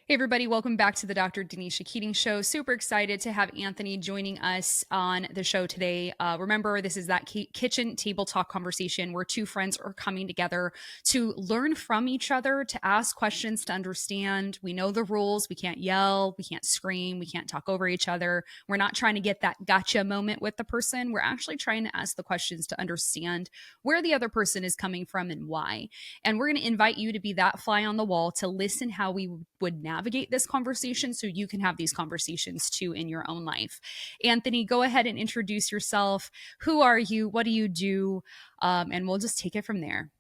Hey, everybody, welcome back to the Dr. Danisha Keating Show. Super excited to have Anthony joining us on the show today. Remember, this is that kitchen table talk conversation where two friends are coming together to learn from each other, to ask questions, to understand. We know the rules. We can't yell, we can't scream, we can't talk over each other. We're not trying to get that gotcha moment with the person. We're actually trying to ask the questions to understand where the other person is coming from and why. And we're going to invite you to be that fly on the wall to listen how we would navigate this conversation so you can have these conversations too in your own life. Anthony, go ahead and introduce yourself. Who are you? What do you do? And we'll just take it from there.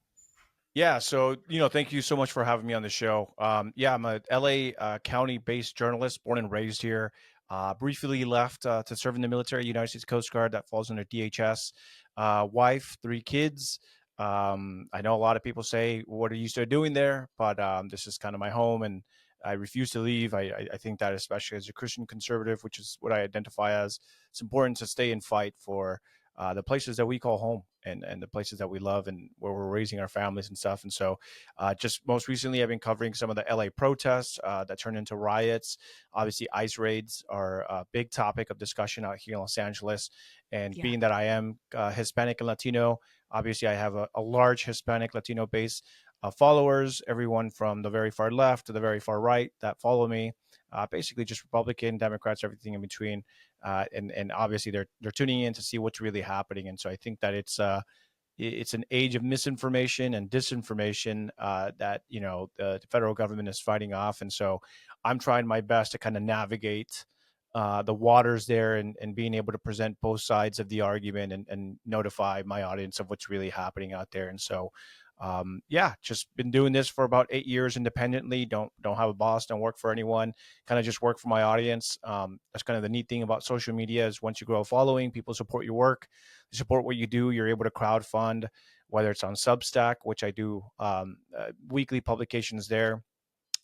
Yeah, so thank you so much for having me on the show. Yeah, I'm a LA County-based journalist, born and raised here. Briefly left to serve in the military, United States Coast Guard, that falls under DHS. Wife, three kids. I know a lot of people say, "What are you still doing there?" But this is kind of my home, and I refuse to leave. I think that, especially as a Christian conservative, which is what I identify as, it's important to stay and fight for the places that we call home, and the places that we love and where we're raising our families and stuff. And so just most recently, I've been covering some of the LA protests that turned into riots. Obviously, ICE raids are a big topic of discussion out here in Los Angeles. And Yeah. being that I am Hispanic and Latino, obviously I have a large Hispanic Latino base of followers, everyone from the very far left to the very far right that follow me. Basically, just Republican, Democrats, everything in between, and obviously they're tuning in to see what's really happening. And so I think that it's an age of misinformation and disinformation that the federal government is fighting off. And so I'm trying my best to kind of navigate the waters there, and being able to present both sides of the argument, and notify my audience of what's really happening out there. And so yeah, just been doing this for about 8 years independently. Don't have a boss, don't work for anyone, kind of just work for my audience. That's kind of the neat thing about social media, is once you grow a following, people support your work, they support what you do. You're able to crowd fund, whether it's on Substack, which I do weekly publications there,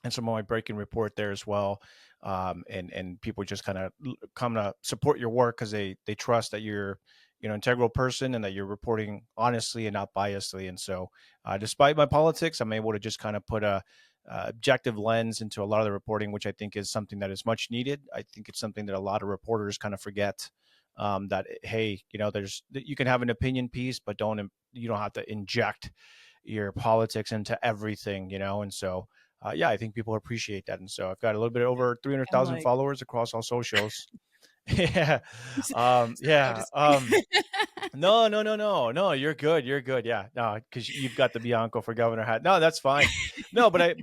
and some of my breaking report there as well. And people just kind of come to support your work because they trust that you're integral person, and that you're reporting honestly and not biasly. And so despite my politics, I'm able to just kind of put a objective lens into a lot of the reporting, which I think is something that is much needed. I think it's something that a lot of reporters kind of forget, that hey, there's you can have an opinion piece, but you don't have to inject your politics into everything. And so yeah, I think people appreciate that. And so I've got a little bit over And 300,000 like, followers across all socials. Yeah. sorry, I'm Yeah. just No, no, no, no, no. You're good. You're good. Yeah. No, because you've got the Bianco for governor hat. No, that's fine. No, but I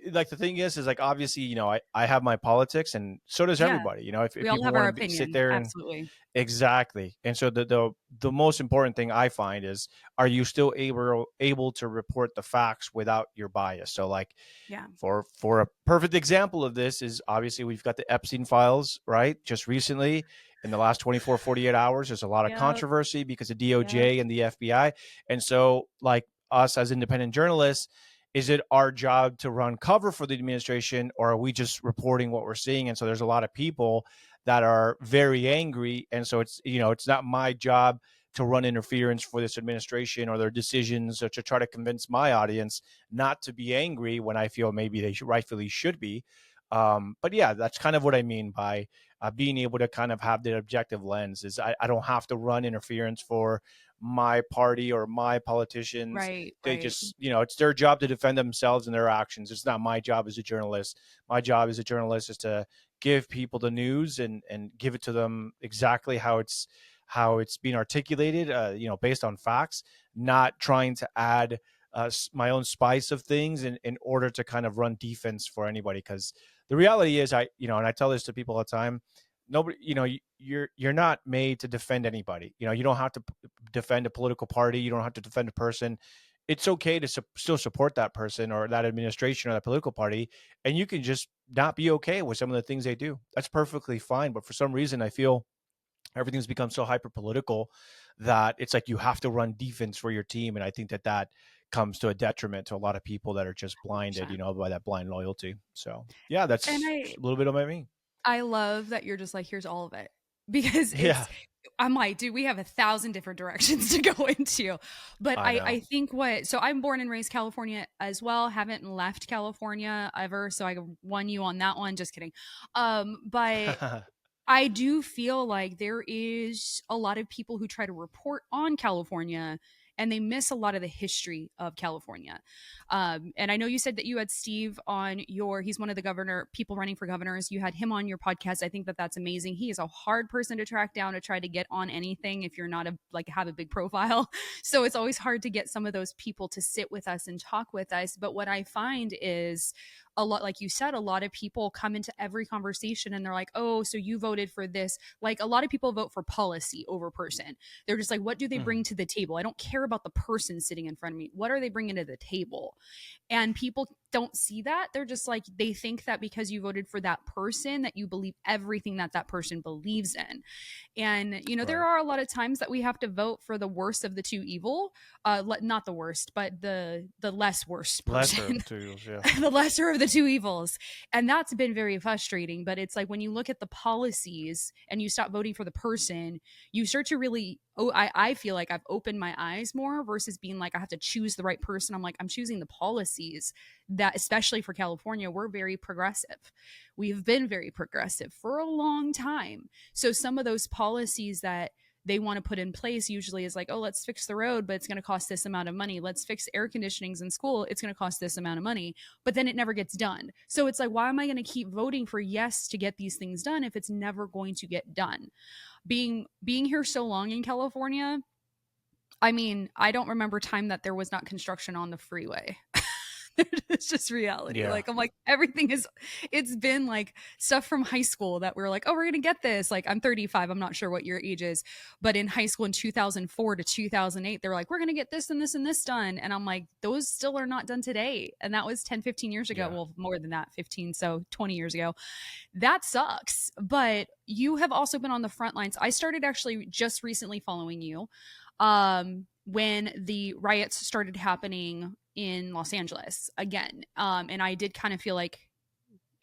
like, the thing is like, obviously, I have my politics, and so does yeah, everybody. If we all people have want our to sit opinion. there and Absolutely. exactly. And so the most important thing I find is, are you still able to report the facts without your bias? So like, Yeah. for a perfect example of this is, obviously we've got the Epstein files, right? Just recently, in the last 24, 48 hours, there's a lot of Yep. controversy because of Yep. DOJ and the FBI. And so, like, us as independent journalists, is it our job to run cover for the administration, or are we just reporting what we're seeing? And so there's a lot of people that are very angry. And so it's not my job to run interference for this administration or their decisions, or to try to convince my audience not to be angry when I feel maybe they rightfully should be. But yeah, that's kind of what I mean by being able to kind of have the objective lens, is I don't have to run interference for my party or my politicians. Right. They Right. just, it's their job to defend themselves and their actions. It's not my job as a journalist. My job as a journalist is to give people the news, and give it to them exactly how it's being articulated, based on facts, not trying to add my own spice of things in order to kind of run defense for anybody. Because the reality is, and I tell this to people all the time, nobody, you're not made to defend anybody. You don't have to defend a political party. You don't have to defend a person. It's okay to still support that person or that administration or that political party, and you can just not be okay with some of the things they do. That's perfectly fine. But for some reason, I feel everything's become so hyper political that it's like you have to run defense for your team. And I think that comes to a detriment to a lot of people that are just blinded, 100%. by that blind loyalty. So yeah, And that's a little bit of my me. I love that you're just like, here's all of it because Yeah. I'm like, dude, we have 1,000 different directions to go into. But I I know. think what, so I'm born and raised California as well. Haven't left California ever. So I won you on that one. Just kidding. But I do feel like there is a lot of people who try to report on California and they miss a lot of the history of California. And I know you said that you had Steve on your, he's one of the people running for governors. You had him on your podcast. I think that that's amazing. He is a hard person to track down to try to get on anything if you're not have a big profile. So it's always hard to get some of those people to sit with us and talk with us. But what I find is, a lot, like you said, a lot of people come into every conversation and they're like, oh, so you voted for this. Like, a lot of people vote for policy over person. They're just like, what do they bring Mhm. to the table? I don't care about the person sitting in front of me. What are they bringing to the table? And people don't see that. They're just like, they think that because you voted for that person that you believe everything that that person believes in. And there Right. are a lot of times that we have to vote for the worst of the two evil, not the worst, but the less worst Lesser of person. the two evils, yeah. The lesser of the two evils. And that's been very frustrating. But it's like, when you look at the policies and you stop voting for the person, you start to really, I feel like I've opened my eyes more versus being like, I have to choose the right person. I'm like, I'm choosing the policies that, especially for California, we're very progressive. We've been very progressive for a long time. So some of those policies that they want to put in place usually is like, oh, let's fix the road, but it's going to cost this amount of money. Let's fix air conditionings in school. It's going to cost this amount of money, but then it never gets done. So it's like, why am I going to keep voting for yes to get these things done if it's never going to get done? Being here so long in California, I mean, I don't remember time that there was not construction on the freeway. It's just reality. Yeah. Like, I'm like, everything is, it's been like stuff from high school that we're like, oh, we're gonna get this. Like, I'm 35, I'm not sure what your age is, but in high school in 2004 to 2008, they were like, we're gonna get this and this and this done. And I'm like, those still are not done today. And that was 10, 15 years ago. Yeah. Well, more than that, 15, so 20 years ago. That sucks. But you have also been on the front lines. I started actually just recently following you when the riots started happening in Los Angeles again. And I did kind of feel like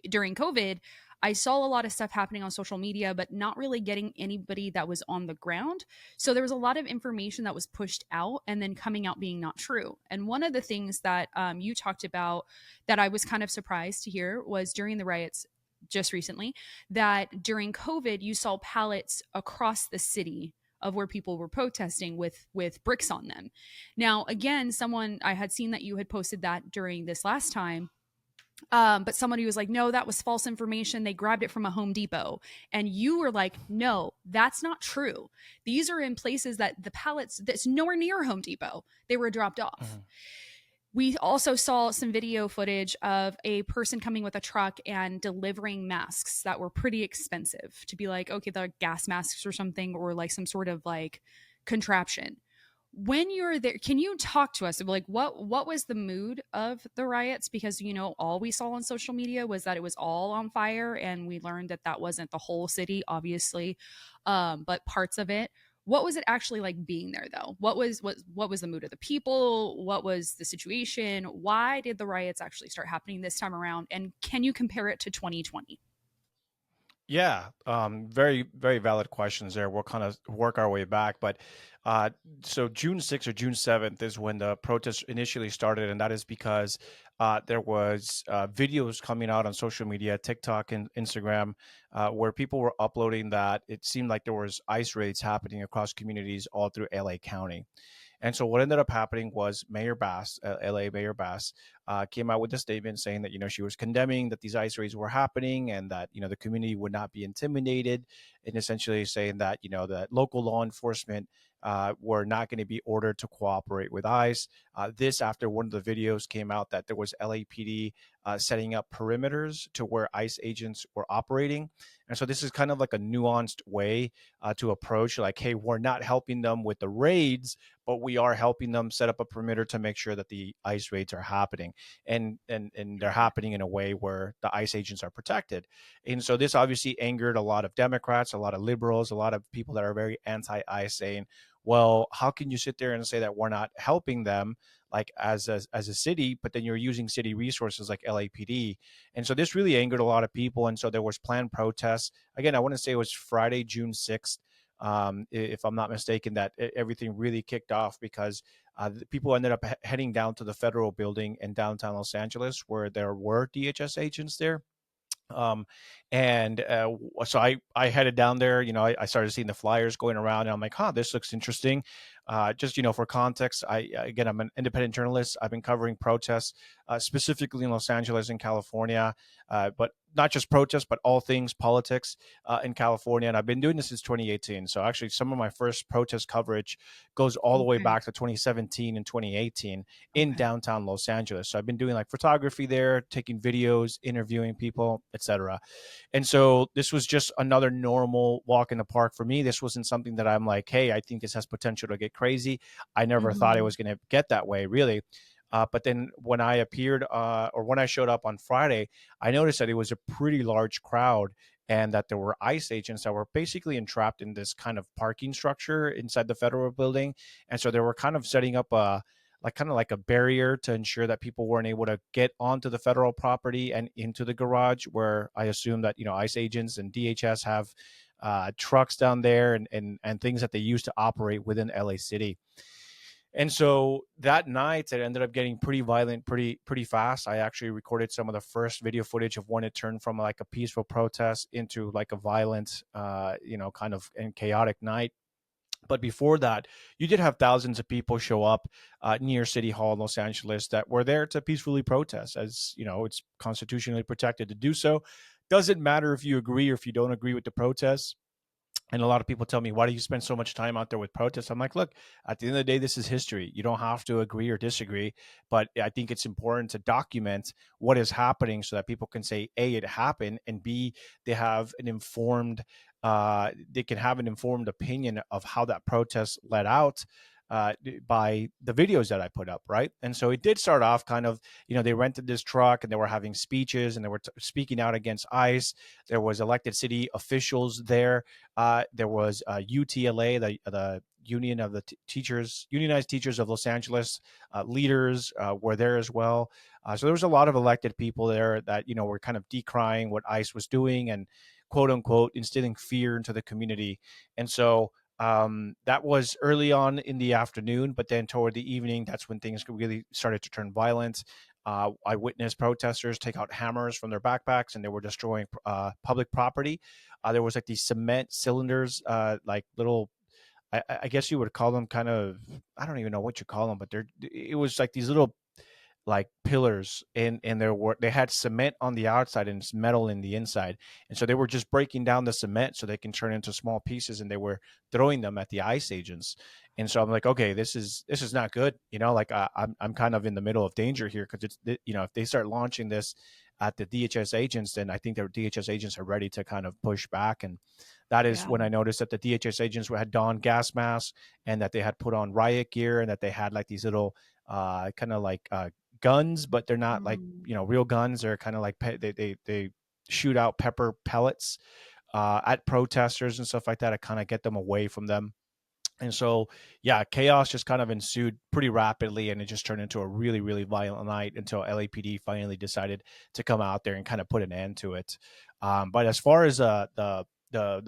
during COVID, I saw a lot of stuff happening on social media, but not really getting anybody that was on the ground. So there was a lot of information that was pushed out and then coming out being not true. And one of the things that you talked about that I was kind of surprised to hear was during the riots just recently, that during COVID, you saw pallets across the city of where people were protesting with bricks on them. Now, again, someone I had seen that you had posted that during this last time, but somebody was like, no, that was false information. They grabbed it from a Home Depot. And you were like, no, that's not true. These are in places that the pallets, that's nowhere near Home Depot. They were dropped off. Mhm. We also saw some video footage of a person coming with a truck and delivering masks that were pretty expensive, to be like, okay, they're gas masks or something, or like some sort of like contraption. When you're there, can you talk to us? Like, what was the mood of the riots? Because all we saw on social media was that it was all on fire, and we learned that that wasn't the whole city, obviously, but parts of it. What was it actually like being there, though? What was the mood of the people? What was the situation? Why did the riots actually start happening this time around? And can you compare it to 2020? Yeah, very, very valid questions there. We'll kind of work our way back, but uh, so June 6th or June 7th is when the protests initially started, and that is because there was videos coming out on social media, TikTok and Instagram, where people were uploading that it seemed like there was ICE raids happening across communities all through LA County. And so what ended up happening was Mayor Bass, LA Mayor Bass, came out with a statement saying that she was condemning that these ICE raids were happening and that the community would not be intimidated, and essentially saying that that local law enforcement were not going to be ordered to cooperate with ICE. This after one of the videos came out that there was LAPD setting up perimeters to where ICE agents were operating, and so this is kind of like a nuanced way to approach, like, hey, we're not helping them with the raids, but we are helping them set up a perimeter to make sure that the ICE raids are happening, and they're happening in a way where the ICE agents are protected. And so this obviously angered a lot of Democrats, a lot of liberals, a lot of people that are very anti-ICE, saying, well, how can you sit there and say that we're not helping them, like as a city, but then you're using city resources like LAPD? And so this really angered a lot of people. And so there was planned protests. Again, I want to say it was Friday, June 6th. if I'm not mistaken, that everything really kicked off because people ended up heading down to the federal building in downtown Los Angeles where there were DHS agents there. um and so I headed down there. I started seeing the flyers going around, and I'm like, huh, this looks interesting. Just for context, again, I'm an independent journalist. I've been covering protests, specifically in Los Angeles and California, but not just protests, but all things politics in California. And I've been doing this since 2018. So actually, some of my first protest coverage goes all the way Okay. back to 2017 and 2018 in Okay. downtown Los Angeles. So I've been doing like photography there, taking videos, interviewing people, etc. And so this was just another normal walk in the park for me. This wasn't something that I'm like, hey, I think this has potential to get crazy. I never thought it Mhm. was going to get that way, really. But then when I appeared, or when I showed up on Friday, I noticed that it was a pretty large crowd, and that there were ICE agents that were basically entrapped in this kind of parking structure inside the federal building. And so they were kind of setting up a kind of like a barrier to ensure that people weren't able to get onto the federal property and into the garage, where I assume that ICE agents and DHS have trucks down there, and things that they use to operate within LA City. And so that night, it ended up getting pretty violent, pretty fast. I actually recorded some of the first video footage of when it turned from like a peaceful protest into like a violent, kind of and chaotic night. But before that, you did have thousands of people show up near City Hall in Los Angeles that were there to peacefully protest. As you know, it's constitutionally protected to do so. Doesn't matter if you agree or if you don't agree with the protests. And a lot of people tell me, why do you spend so much time out there with protests? I'm like, look, at the end of the day, this is history. You don't have to agree or disagree, but I think it's important to document what is happening so that people can say, A, it happened, and B, they have an informed, they can have an informed opinion of how that protest led out, by the videos that I put up, right? And so it did start off kind of, they rented this truck and they were having speeches and they were speaking out against ICE. There was elected city officials there. There was UTLA, the Union of the Teachers, Unionized Teachers of Los Angeles, leaders were there as well. So there was a lot of elected people there that were kind of decrying what ICE was doing and quote unquote instilling fear into the community. And so that was early on in the afternoon, but then toward the evening, that's when things really started to turn violent. I witnessed protesters take out hammers from their backpacks and they were destroying public property. There was like these cement cylinders, like little, I guess you would call them kind of, I don't even know what you call them, but it was like these little like pillars in their work. They had cement on the outside and it's metal in the inside, and so they were just breaking down the cement so they can turn into small pieces, and they were throwing them at the ICE agents. And so I'm like, okay, this is not good. Like I'm kind of in the middle of danger here, because if they start launching this at the DHS agents, then I think their DHS agents are ready to kind of push back. And that is Yeah. when I noticed that the DHS agents had donned gas masks, and that they had put on riot gear, and that they had like these little kind of like guns, but they're not like Mm. real guns. They're kind of like they shoot out pepper pellets at protesters and stuff like that to kind of get them away from them. And so, yeah, chaos just kind of ensued pretty rapidly, and it just turned into a really, really violent night until LAPD finally decided to come out there and kind of put an end to it. But as far as the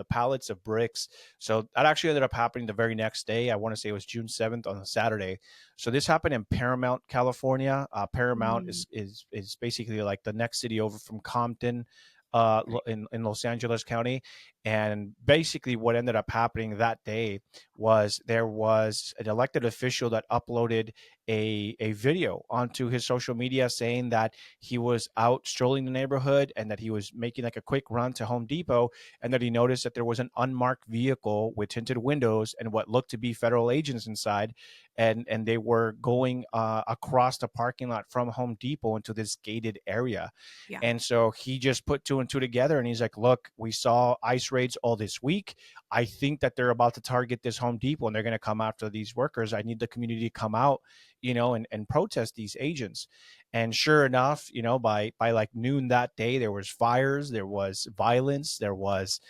pallets of bricks, so that actually ended up happening the very next day. I want to say it was June 7th on a Saturday. So this happened in Paramount, California. Paramount Mm. is basically like the next city over from Compton, Right. in Los Angeles County. And basically, what ended up happening that day was there was an elected official that uploaded a video onto his social media saying that he was out strolling the neighborhood and that he was making like a quick run to Home Depot, and that he noticed that there was an unmarked vehicle with tinted windows and what looked to be federal agents inside, and they were going across the parking lot from Home Depot into this gated area. Yeah. And so he just put two and two together, and he's like, look, we saw ICE raids all this week. I think that they're about to target this Home Depot and they're going to come after these workers. I need the community to come out, and protest these agents. And sure enough, by like noon that day, there was fires, there was violence, there was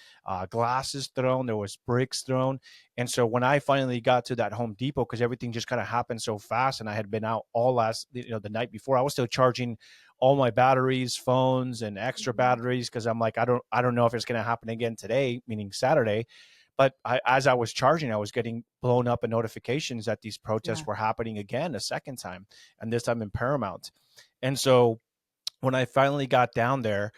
glasses thrown, there was bricks thrown. And so when I finally got to that Home Depot, because everything just kind of happened so fast, and I had been out all last, the night before, I was still charging all my batteries, phones, and extra Mhm. batteries, because I'm like, I don't know if it's going to happen again today, meaning Saturday. But as I was charging, I was getting blown up in notifications that these Yeah. protests were happening again a second time, and this time in Paramount. And so when I finally got down there,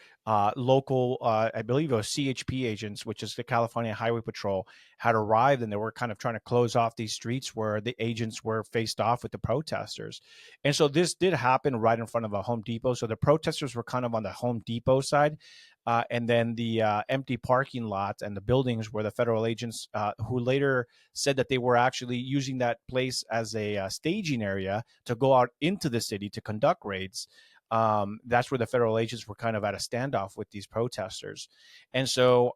local, I believe it was CHP agents, which is the California Highway Patrol, had arrived, and they were kind of trying to close off these streets where the agents were faced off with the protesters. And so this did happen right in front of a Home Depot. So the protesters were kind of on the Home Depot side. And then the empty parking lot and the buildings were the federal agents, who later said that they were actually using that place as a staging area to go out into the city to conduct raids. That's where the federal agents were kind of at a standoff with these protesters. And so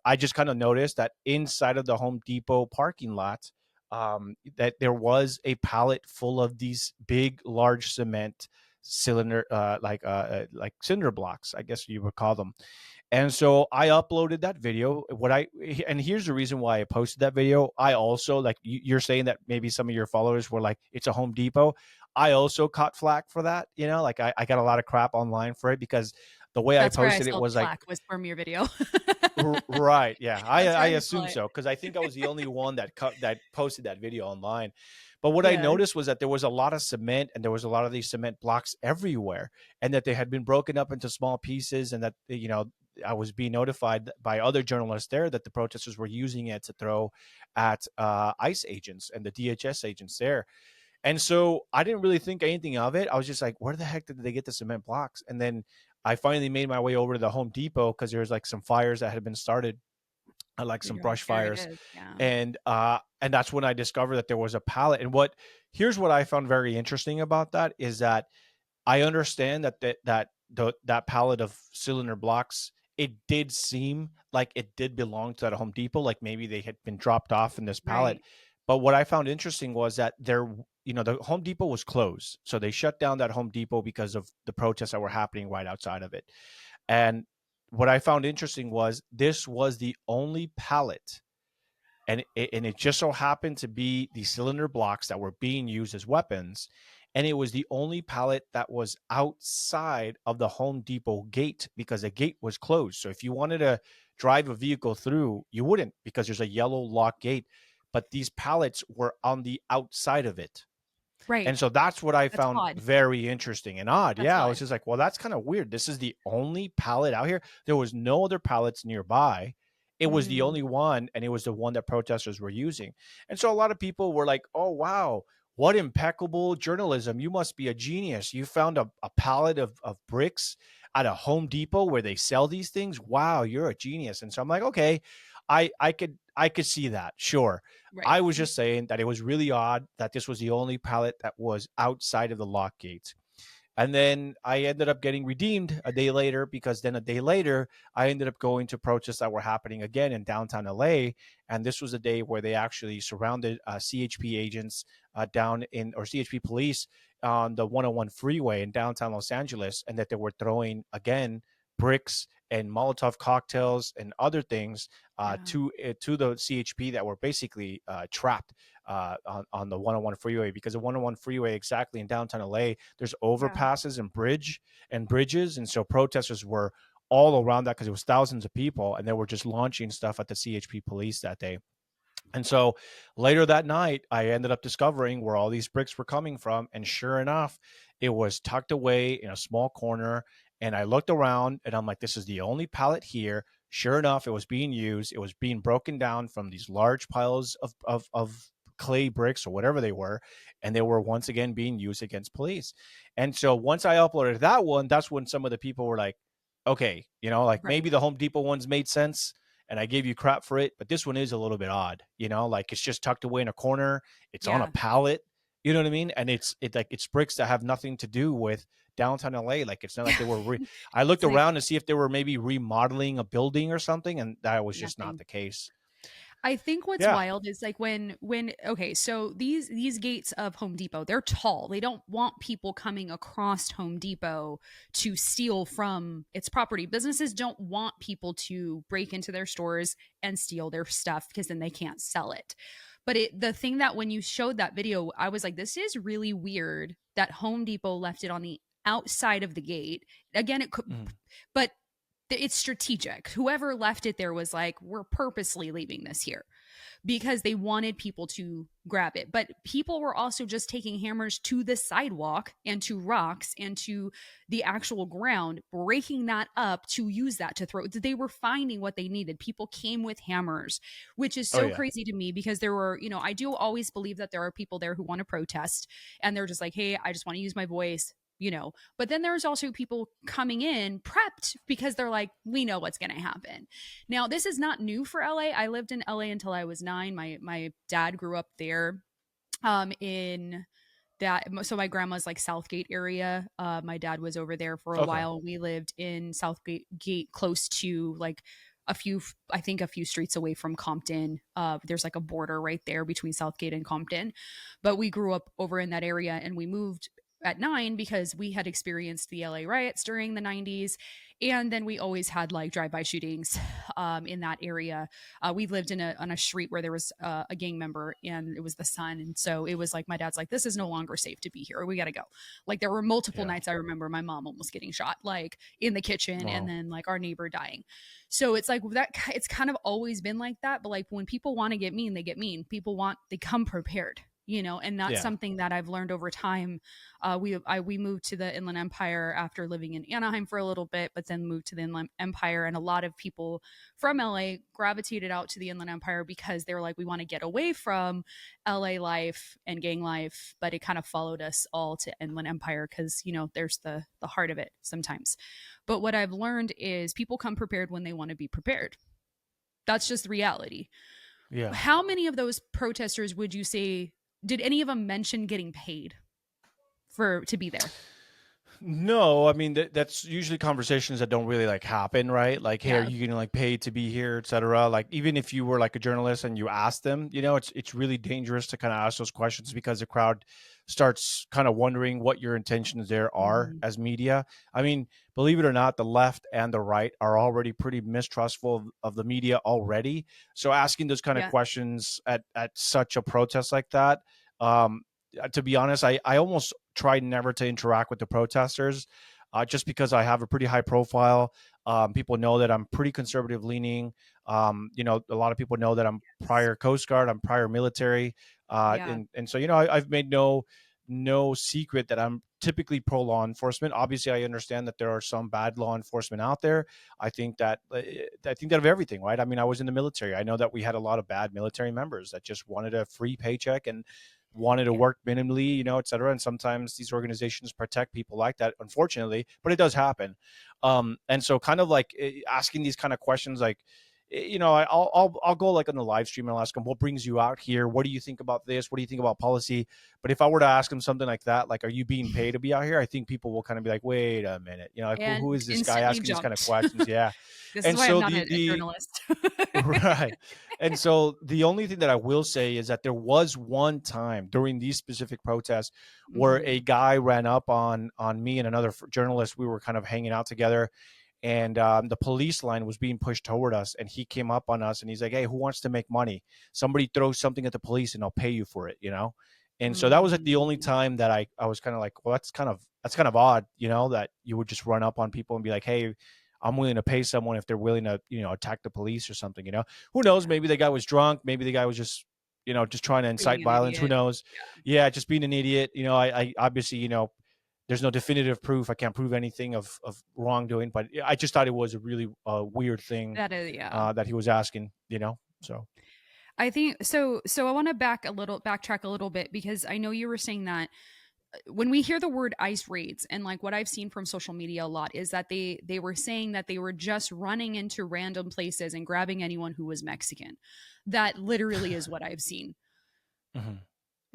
I just kind of noticed that inside of the Home Depot parking lot, that there was a pallet full of these big, large cement cylinder, like cinder blocks, I guess you would call them. And so I uploaded that video. And here's the reason why I posted that video. I also, like you're saying that maybe some of your followers were like, it's a Home Depot. I also caught flack for that. Like I got a lot of crap online for it because the way I That's where I posted it saw the was like, flack was from your video. right. Yeah. That's I where I saw assume it. so because I think I was the only one that posted that video online. But what I Yeah. noticed was that there was a lot of cement and there was a lot of these cement blocks everywhere, and that they had been broken up into small pieces, and that, I was being notified by other journalists there that the protesters were using it to throw at ICE agents and the DHS agents there. And so I didn't really think anything of it. I was just like, where the heck did they get the cement blocks? And then I finally made my way over to the Home Depot because there was like some fires that had been started, like And some you're like, brush there it fires. is. Yeah. And that's when I discovered that there was a pallet. And here's what I found very interesting about that is that I understand that pallet of cylinder blocks, it did seem like it did belong to that Home Depot, like maybe they had been dropped off in this pallet. Right. But what I found interesting was that the Home Depot was closed. So they shut down that Home Depot because of the protests that were happening right outside of it. And what I found interesting was this was the only pallet, and it just so happened to be the cylinder blocks that were being used as weapons, and it was the only pallet that was outside of the Home Depot gate because the gate was closed. So if you wanted to drive a vehicle through, you wouldn't because there's a yellow lock gate, but these pallets were on the outside of it. Right. And so that's what I That's found odd. very interesting and odd. That's Yeah, I was odd. just like, well, that's kind of weird. This is the only pallet out here. There was no other pallets nearby. It was the Mm, only one, and it was the one that protesters were using. And so a lot of people were like, oh, wow, what impeccable journalism. You must be a genius. You found a pallet of bricks at a Home Depot where they sell these things. Wow, you're a genius. And so I'm like, okay, I could see that. Sure. right. I was just saying that it was really odd that this was the only pallet that was outside of the lock gate. And then I ended up getting redeemed a day later because then a day later, I ended up going to protests that were happening again in downtown LA. And this was a day where they actually surrounded CHP agents or CHP police on the 101 freeway in downtown Los Angeles, and that they were throwing again bricks and Molotov cocktails and other things Yeah. to the CHP that were basically trapped on the 101 freeway, because the 101 freeway exactly in downtown LA, there's Yeah. overpasses and bridges. And so protesters were all around that because it was thousands of people, and they were just launching stuff at the CHP police that day. And so later that night, I ended up discovering where all these bricks were coming from. And sure enough, it was tucked away in a small corner. And I looked around and I'm like, this is the only pallet here. Sure enough, it was being used. It was being broken down from these large piles of clay bricks or whatever they were. And they were once again being used against police. And so once I uploaded that one, that's when some of the people were like, okay, like Right. maybe the Home Depot ones made sense and I gave you crap for it, but this one is a little bit odd, like it's just tucked away in a corner, it's on a Yeah. pallet, you know what I mean? And it's bricks that have nothing to do with downtown LA. Like it's not like they were I looked It's like around to see if they were maybe remodeling a building or something, and that was just not nothing. the case. I think what's Yeah. wild is like when okay, so these gates of Home Depot, they're tall. They don't want people coming across Home Depot to steal from its property. Businesses don't want people to break into their stores and steal their stuff because then they can't sell it. But the thing that when you showed that video, I was like, this is really weird that Home Depot left it on the outside of the gate. Again, it could, Mhm. but it's strategic. Whoever left it there was like, we're purposely leaving this here because they wanted people to grab it. But people were also just taking hammers to the sidewalk and to rocks and to the actual ground, breaking that up to use that to throw. They were finding what they needed. People came with hammers, which is Oh so yeah. crazy to me because there were, I do always believe that there are people there who want to protest and they're just like, hey, I just want to use my voice. But then there's also people coming in prepped because they're like, we know what's going to happen. Now, this is not new for LA. I lived in LA until I was 9. My dad grew up there, in that. So my grandma's like Southgate area. My dad was over there for a Okay. while. We lived in Southgate, close to like I think a few streets away from Compton. There's like a border right there between Southgate and Compton. But we grew up over in that area and we moved at 9 because we had experienced the LA riots during the 90s. And then we always had like drive-by shootings in that area. We lived on a street where there was a gang member and it was the son. And so it was like, my dad's like, this is no longer safe to be here. We got to go. Like there were multiple Yeah. nights I remember my mom almost getting shot, like in the kitchen, and Wow. then like our neighbor dying. So it's like that, it's kind of always been like that. But like when people want to get mean, they get mean. They come prepared. And that's Yeah. something that I've learned over time. We moved to the Inland Empire after living in Anaheim for a little bit, but then moved to the Inland Empire, and a lot of people from LA gravitated out to the Inland Empire because they were like, we want to get away from LA life and gang life, but it kind of followed us all to Inland Empire because there's the heart of it sometimes. But what I've learned is people come prepared when they want to be prepared. That's just reality. Yeah. How many of those protesters would you say, did any of them mention getting paid for to be there? No, I mean that's usually conversations that don't really like happen, right? Like, hey, are Yeah. you getting like paid to be here, etc. Like, even if you were like a journalist and you ask them, it's really dangerous to kind of ask those questions because the crowd starts kind of wondering what your intentions there are Mhm. as media. I mean, believe it or not, the left and the right are already pretty mistrustful of the media already. So asking those kind of Yeah. questions at such a protest like that, um, to be honest, I almost try never to interact with the protesters, just because I have a pretty high profile. People know that I'm pretty conservative leaning. A lot of people know that I'm prior Coast Guard, I'm prior military, Yeah. and so I've made no secret that I'm typically pro law enforcement. Obviously, I understand that there are some bad law enforcement out there. I think that of everything, right? I mean, I was in the military. I know that we had a lot of bad military members that just wanted a free paycheck and wanted to Yeah. work minimally, et cetera. And sometimes these organizations protect people like that, unfortunately, but it does happen. And so kind of like asking these kind of questions, like, I'll go like on the live stream and I'll ask them, what brings you out here? What do you think about this? What do you think about policy? But if I were to ask them something like that, like, are you being paid to be out here? I think people will kind of be like, wait a minute, like, who And is this guy instantly asking these kind of jumped. questions? Yeah. This is And why I'm so not a the journalist. right. And so the only thing that I will say is that there was one time during these specific protests where a Mhm. guy ran up on me and another journalist. We were kind of hanging out together, and the police line was being pushed toward us, and he came up on us and he's like, hey, who wants to make money? Somebody throw something at the police and I'll pay you for it. And so that was like the only Mm. time that I was kind of like, well, that's kind of odd, that you would just run up on people and be like, hey, I'm willing to pay someone if they're willing to attack the police or something. Who knows, Yeah. maybe the guy was drunk, maybe the guy was just trying to Being incite an violence. Who idiot. knows? Yeah, just being an idiot. I obviously, there's no definitive proof. I can't prove anything of wrongdoing, but I just thought it was a really weird thing That is, yeah. that he was asking. So I think so. So I want to backtrack a little bit because I know you were saying that when we hear the word ICE raids, and like what I've seen from social media a lot is that they were saying that they were just running into random places and grabbing anyone who was Mexican. That literally is what I've seen. mhm.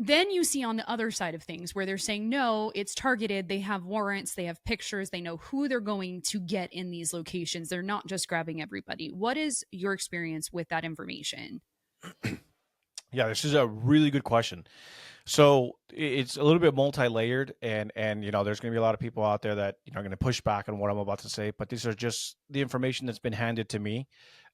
Then you see on the other side of things where they're saying, no, it's targeted. They have warrants, they have pictures, they know who they're going to get in these locations. They're not just grabbing everybody. What is your experience with that information? Yeah, this is a really good question. So it's a little bit multi-layered, and there's going to be a lot of people out there that are going to push back on what I'm about to say, but these are just the information that's been handed to me.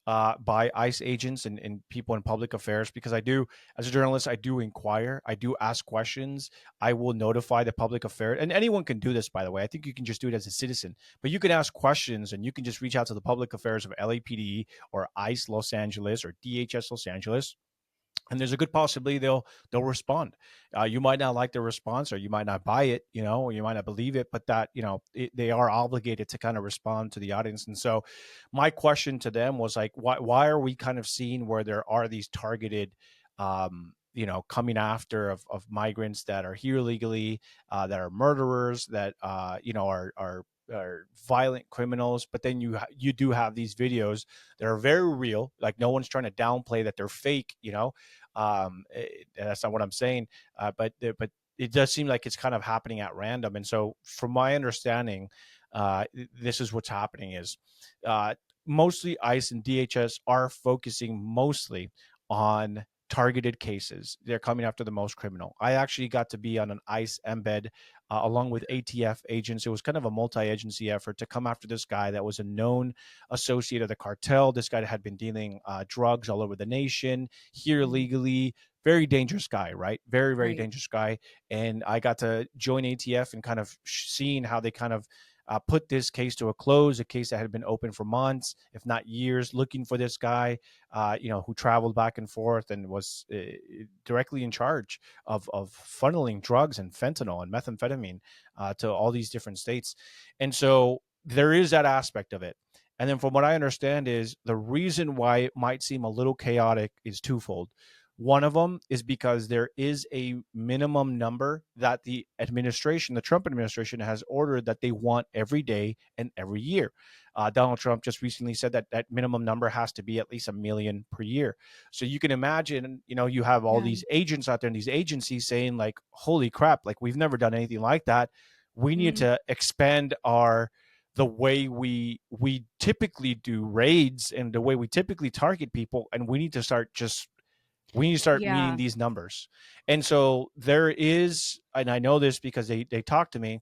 by ICE agents and people in public affairs, because I do, as a journalist, I do inquire, I do ask questions, I will notify the public affairs, and anyone can do this, by the way. I think you can just do it as a citizen, but you can ask questions and you can just reach out to the public affairs of LAPD or ICE Los Angeles or DHS Los Angeles, and there's a good possibility they'll respond. You might not like the response, or you might not buy it, or you might not believe it, but that they are obligated to kind of respond to the audience. And so, my question to them was like, why are we kind of seeing where there are these targeted, coming after of migrants that are here legally, that are murderers, that are violent criminals, but then you do have these videos that are very real. Like, no one's trying to downplay that they're fake. That's not what I'm saying, but it does seem like it's kind of happening at random. And so, from my understanding, this is what's happening is uh, mostly ICE and DHS are focusing mostly on targeted cases. They're coming after the most criminal. I actually got to be on an ICE embed along with ATF agents. It was kind of a multi-agency effort to come after this guy that was a known associate of the cartel. This guy had been dealing drugs all over the nation, here Mm. legally. Very dangerous guy, right? Very, very Right. dangerous guy. And I got to join ATF and kind of seeing how they kind of put this case to a close, a case that had been open for months, if not years, looking for this guy, who traveled back and forth and was directly in charge of funneling drugs and fentanyl and methamphetamine to all these different states. And so there is that aspect of it. And then, from what I understand, is the reason why it might seem a little chaotic is twofold. One of them is because there is a minimum number that the Trump administration, has ordered that they want every day and every year. Donald Trump just recently said that that minimum number has to be at least 1 million per year. So you can imagine, you have all Yeah. these agents out there and these agencies saying like, "Holy crap! Like, we've never done anything like that. We need Mm. to expand the way we typically do raids and the way we typically target people, and we need to start meeting Yeah. these numbers." And so there is, and I know this because they talk to me,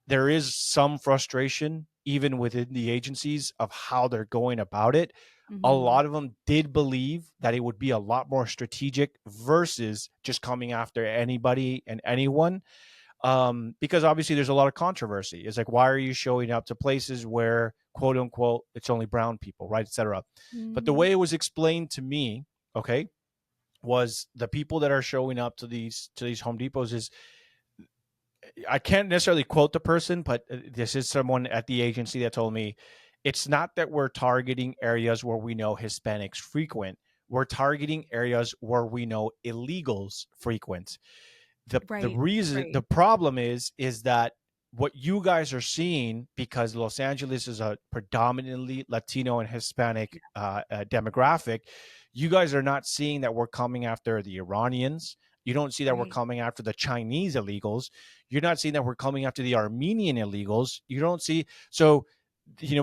there is some frustration even within the agencies of how they're going about it. A Hmm. lot of them did believe that it would be a lot more strategic versus just coming after anybody and anyone, because obviously there's a lot of controversy. It's like, why are you showing up to places where, quote unquote, it's only brown people, right, etc. But the Hmm. way it was explained to me, okay, was the people that are showing up to these Home Depots is, I can't necessarily quote the person, but this is someone at the agency that told me it's not that we're targeting areas where we know Hispanics frequent. We're targeting areas where we know illegals frequent. The Right. reason, the Right. problem is that what you guys are seeing, because Los Angeles is a predominantly Latino and Hispanic demographic, you guys are not seeing that we're coming after the Iranians. You don't see that we're Right. coming after the Chinese illegals. You're not seeing that we're coming after the Armenian illegals. You don't see, so,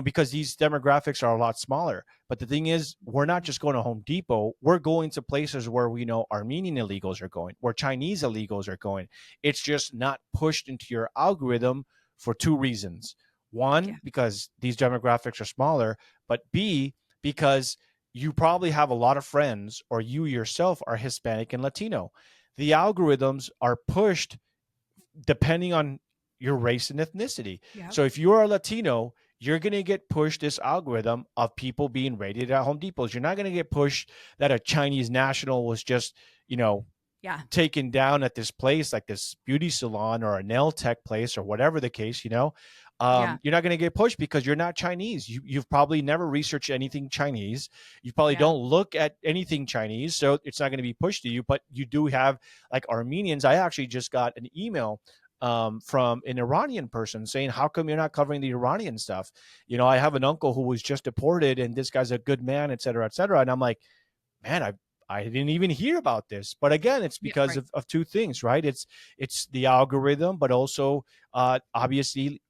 because these demographics are a lot smaller. But the thing is, we're not just going to Home Depot. We're going to places where we know Armenian illegals are going, where Chinese illegals are going. It's just not pushed into your algorithm for two reasons. Yeah. One, because these demographics are smaller, but B, because you probably have a lot of friends, or you yourself are Hispanic and Latino. The algorithms are pushed depending on your race and ethnicity. Yeah. So if you're a Latino, you're going to get pushed this algorithm of people being rated at Home Depots. You're not going to get pushed that a Chinese national was just, you know, Yeah. taken down at this place, like this beauty salon or a nail tech place or whatever the case, Yeah. you're not going to get pushed because you're not Chinese. You've probably never researched anything Chinese. You probably Yeah. don't look at anything Chinese, so it's not going to be pushed to you. But you do have, like, Armenians. I actually just got an email from an Iranian person saying, "How come you're not covering the Iranian stuff? I have an uncle who was just deported, and this guy's a good man, et cetera, et cetera." And I'm like, man, I didn't even hear about this. But again, it's Yeah. because Right. of two things, right? It's the algorithm, but also obviously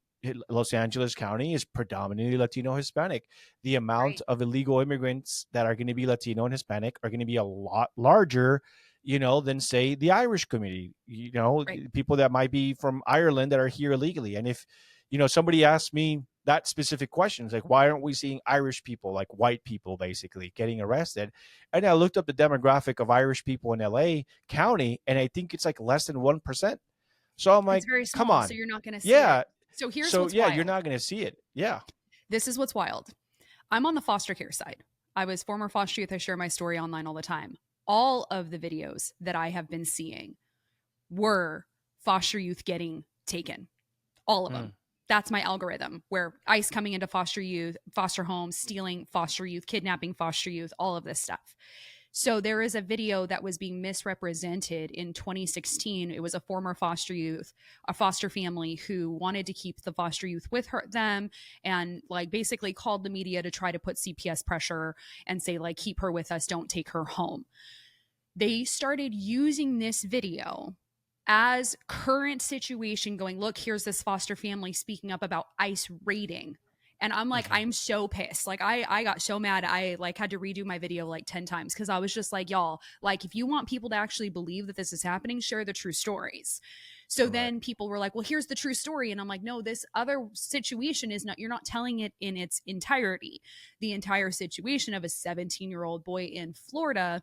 Los Angeles County is predominantly Latino Hispanic. The amount Right. of illegal immigrants that are going to be Latino and Hispanic are going to be a lot larger, than, say, the Irish community, Right. people that might be from Ireland that are here illegally. And if, somebody asked me that specific question. It's like, why aren't we seeing Irish people, like white people, basically getting arrested? And I looked up the demographic of Irish people in LA County, and I think it's like less than 1%. So I'm It's like, very come small, so on. you're not going to see it. Yeah. So here's So what's yeah, you're wild. not going to see it. Yeah. This is what's wild. I'm on the foster care side. I was former foster youth. I share my story online all the time. All of the videos that I have been seeing were foster youth getting taken. All of Hmm. them. That's my algorithm, where ICE coming into foster youth, foster homes, stealing foster youth, kidnapping foster youth, all of this stuff. So there is a video that was being misrepresented in 2016. It was a former foster youth, a foster family who wanted to keep the foster youth with them, and like basically called the media to try to put CPS pressure and say like, keep her with us, don't take her home. They started using this video as current situation, going, look, here's this foster family speaking up about ICE raiding. And I'm like, Hmm. I'm so pissed. Like I got so mad. I like had to redo my video like 10 times because I was just like, y'all, like if you want people to actually believe that this is happening, share the true stories. So Right. then people were like, well, here's the true story. And I'm like, no, this other situation is not, you're not telling it in its entirety. The entire situation of a 17-year-old boy in Florida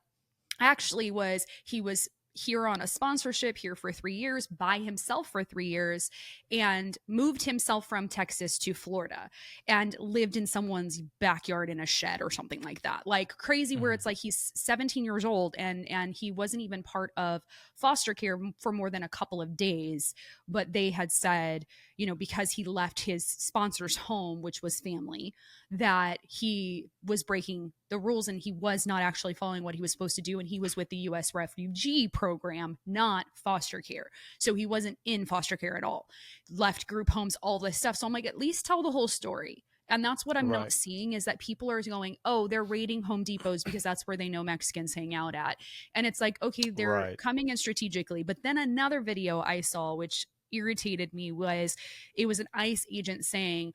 actually was, he was here on a sponsorship here for 3 years by himself for 3 years, and moved himself from Texas to Florida and lived in someone's backyard in a shed or something like that, like crazy, where Hmm. it's like he's 17 years old and he wasn't even part of foster care for more than a couple of days. But they had said, you know, because he left his sponsor's home, which was family, that he was breaking the rules and he was not actually following what he was supposed to do. And he was with the US refugee program, not foster care. So he wasn't in foster care at all. Left group homes, all this stuff. So I'm like, at least tell the whole story. And that's what I'm not Right. seeing, is that people are going, oh, they're raiding Home Depots because that's where they know Mexicans hang out at. And it's like, okay, they're Right. coming in strategically. But then another video I saw, which irritated me, was it was an ICE agent saying,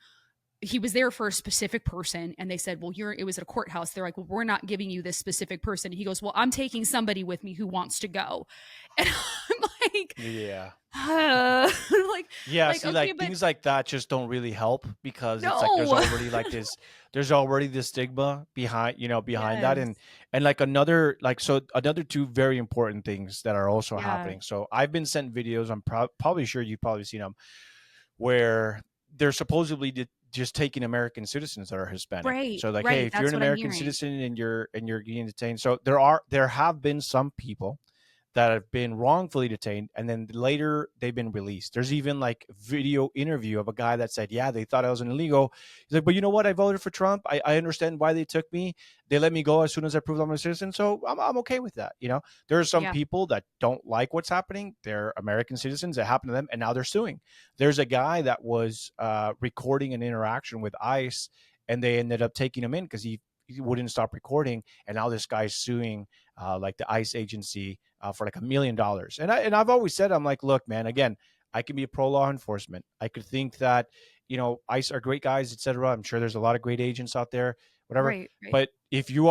he was there for a specific person, and they said, well, it was at a courthouse. They're like, well, we're not giving you this specific person. He goes, well, I'm taking somebody with me who wants to go. And I'm like, Yeah. like, Yeah, like, see, okay, like but things like that just don't really help because it's like no. there's already this stigma behind, behind that. Yes. And like another, like, so another two very important things that are also Yeah. happening. So I've been sent videos, I'm probably sure you've probably seen them, where they're supposedly just taking American citizens that are Hispanic. Right. So like, hey, Right. if you're That's an what I'm American hearing. citizen and you're getting detained, so there have been some people that have been wrongfully detained and then later they've been released. There's even like video interview of a guy that said, yeah, they thought I was an illegal. He's like, but you know what? I voted for Trump. I understand why they took me. They let me go as soon as I proved I'm a citizen. So I'm okay with that. There are some Yeah. people that don't like what's happening. They're American citizens. It happened to them. And now they're suing. There's a guy that was recording an interaction with ICE and they ended up taking him in because he wouldn't stop recording. And now this guy's suing like the ICE agency for like $1 million. And I've always said, I'm like, look, man, again, I can be a pro law enforcement. I could think that, ICE are great guys, etc. I'm sure there's a lot of great agents out there, whatever. Right. Right. But if you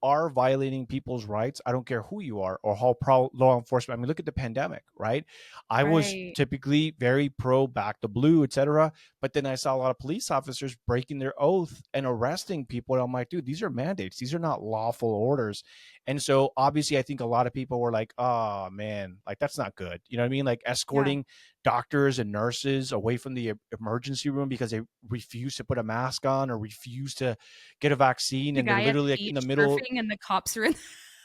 are violating people's rights, I don't care who you are or how pro law enforcement. I mean, look at the pandemic, right? I was Right. typically very pro back the blue, etc. But then I saw a lot of police officers breaking their oath and arresting people. And I'm like, dude, these are mandates. These are not lawful orders. And so obviously I think a lot of people were like, oh man, like that's not good. You know what I mean? Like Yeah. escorting doctors and nurses away from the emergency room because they refuse to put a mask on or refuse to get a vaccine The and they're guy at the literally like in the beach middle. surfing and the cops are in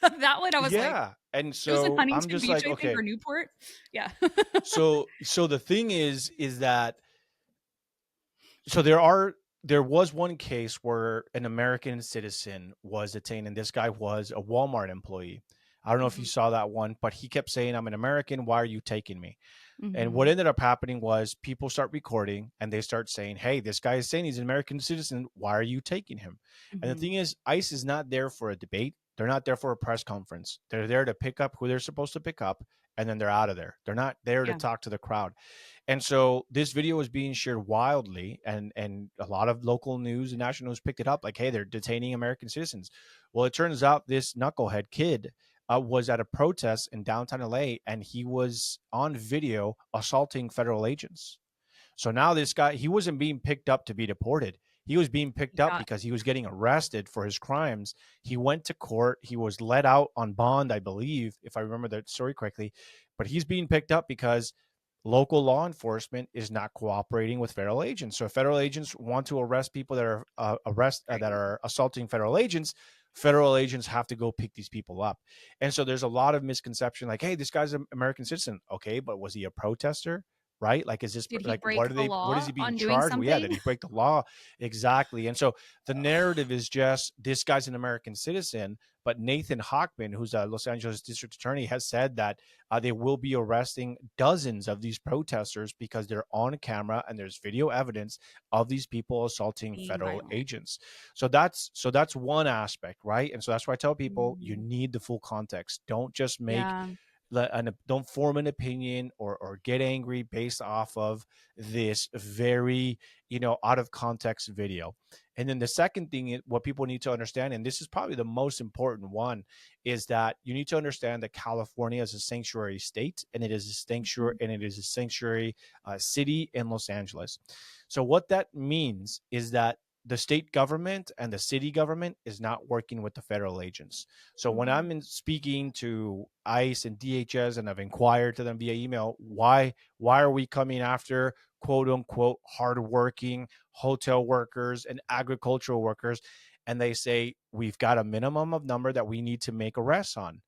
that one. I was like, Yeah. And it was in so I'm Huntington just Beach, like, I think, okay. or Newport. Yeah. So the thing is that so there was one case where an American citizen was detained, and this guy was a Walmart employee. I don't know if you Hmm. saw that one, but he kept saying, "I'm an American. Why are you taking me?" And what Hmm. ended up happening was people start recording and they start saying, hey, this guy is saying he's an American citizen. Why are you taking him? And the Hmm. thing is, ICE is not there for a debate. They're not there for a press conference. They're there to pick up who they're supposed to pick up and then they're out of there. They're not there to Yeah. talk to the crowd. And so this video was being shared wildly, and a lot of local news and national news picked it up like, hey, they're detaining American citizens. Well, it turns out this knucklehead kid was at a protest in downtown LA and he was on video assaulting federal agents. So now this guy, he wasn't being picked up to be deported. He was being picked up Got because he was getting arrested for his crimes. He went to court. He was let out on bond, I believe, if I remember the story correctly. But he's being picked up because local law enforcement is not cooperating with federal agents. So if federal agents want to arrest people that are that right. are assaulting federal agents have to go pick these people up. And so there's a lot of misconception like, hey, this guy's an American citizen. Okay, but was he a protester? Right? Like, is this Did he like break the what is law he being on doing charged with? Yeah, did something? he break the law? Exactly. And so the narrative is just this guy's an American citizen, but Nathan Hochman, who's a Los Angeles district attorney, has said that they will be arresting dozens of these protesters because they're on camera and there's video evidence of these people assaulting Being federal violent. agents. So that's one aspect, right? And so that's why I tell people you Mhm. need the full context. Don't just make Yeah. don't form an opinion or get angry based off of this very out of context video. And then the second thing, what people need to understand, and this is probably the most important one, is that you need to understand that California is a sanctuary state, and it is a sanctuary, Mhm. and it is a sanctuary city in Los Angeles. So what that means is that the state government and the city government is not working with the federal agents. So when Mhm. I'm speaking to ICE and DHS and I've inquired to them via email, why are we coming after quote unquote hardworking hotel workers and agricultural workers? And they say we've got a minimum of number that we need to make arrests on,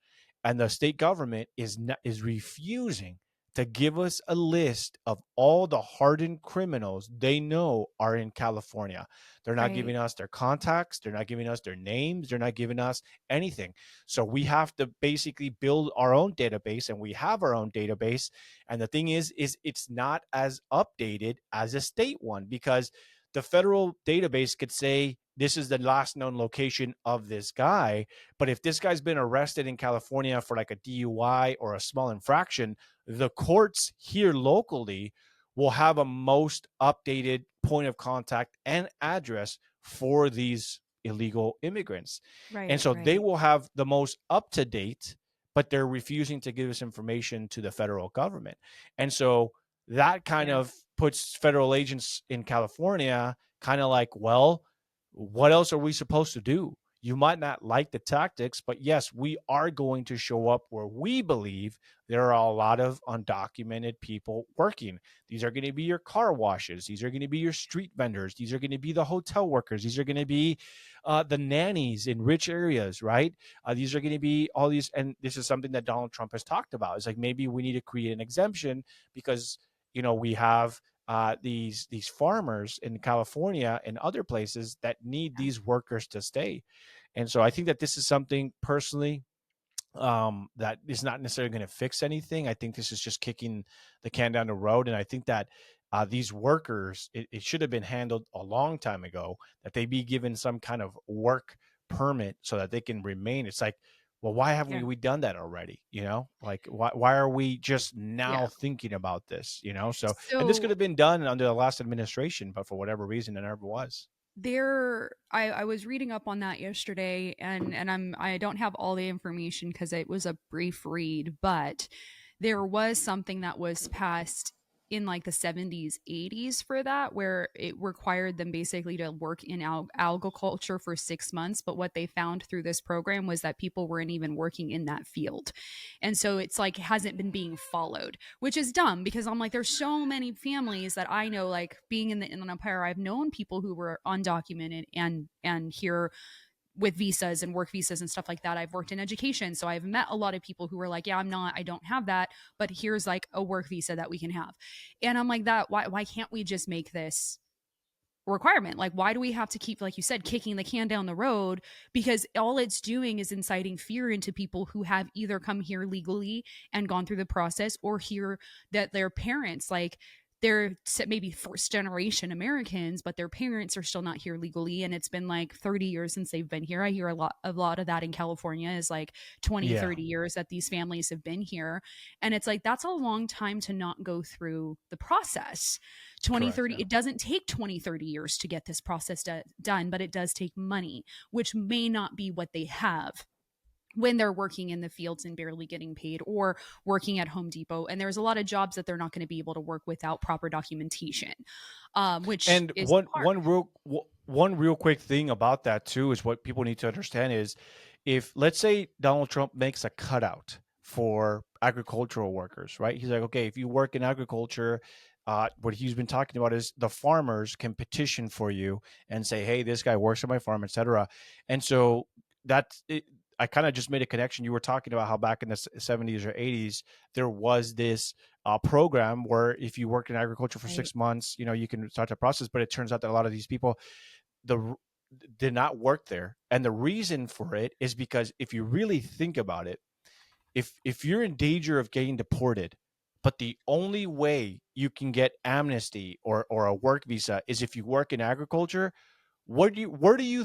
and the state government is refusing to give us a list of all the hardened criminals they know are in California. They're not Right. giving us their contacts. They're not giving us their names. They're not giving us anything. So we have to basically build our own database, and we have our own database. And the thing is it's not as updated as a state one, because the federal database could say this is the last known location of this guy. But if this guy's been arrested in California for like a DUI or a small infraction, the courts here locally will have a most updated point of contact and address for these illegal immigrants. And Right. so they Right. will have the most up to date, but they're refusing to give this information to the federal government. And so that kind Yeah. of puts federal agents in California kind of like, well, what else are we supposed to do? You might not like the tactics, but yes, we are going to show up where we believe there are a lot of undocumented people working. These are going to be your car washes. These are going to be your street vendors. These are going to be the hotel workers. These are going to be the nannies in rich areas, right? These are going to be all these. And this is something that Donald Trump has talked about. It's like maybe we need to create an exemption because, we have these farmers in California and other places that need Yeah. these workers to stay. And so I think that this is something personally that is not necessarily going to fix anything. I think this is just kicking the can down the road. And I think that these workers, it should have been handled a long time ago, that they be given some kind of work permit so that they can remain. It's like, well, why haven't Yeah. we done that already? Like why are we just Yeah. now thinking about this? So, and this could So have been done under the last administration, but for whatever reason, it never was. I was reading up on that yesterday, and I don't have all the information because it was a brief read, but there was something that was passed in like the 70s 80s for that, where it required them basically to work in algal culture for 6 months. But what they found through this program was that people weren't even working in that field, and so it's like it hasn't been being followed, which is dumb because I'm like, there's so many families that I know, like being in the Inland Empire, I've known people who were undocumented and here with visas and work visas and stuff like that. I've worked in education, so I've met a lot of people who were like, yeah, I don't have that, but here's like a work visa that we can have. And I'm like, that why can't we just make this requirement? Like, why do we have to keep, like you said, kicking the can down the road? Because all it's doing is inciting fear into people who have either come here legally and gone through the process, or hear that their parents, like they're maybe first generation Americans, but their parents are still not here legally, and it's been like 30 years since they've been here. I hear a lot of that in California is like 20, Yeah, 30 years that these families have been here. And it's like that's a long time to not go through the process. 20, correct. 30. Yeah. It doesn't take 20, 30 years to get this process done, but it does take money, which may not be what they have when they're working in the fields and barely getting paid, or working at Home Depot. And there's a lot of jobs that they're not going to be able to work without proper documentation, which And is hard. one real quick thing about that too is what people need to understand is, if let's say Donald Trump makes a cutout for agricultural workers, right? He's like, okay, if you work in agriculture, what he's been talking about is the farmers can petition for you and say, hey, this guy works at my farm, etc. And so that's it. I kind of just made a connection. You were talking about how back in the 70s or 80s there was this program where if you worked in agriculture for Right. 6 months, you can start the process. But it turns out that a lot of these people the did not work there, and the reason for it is because if you really think about it, if you're in danger of getting deported, but the only way you can get amnesty or a work visa is if you work in agriculture, where do you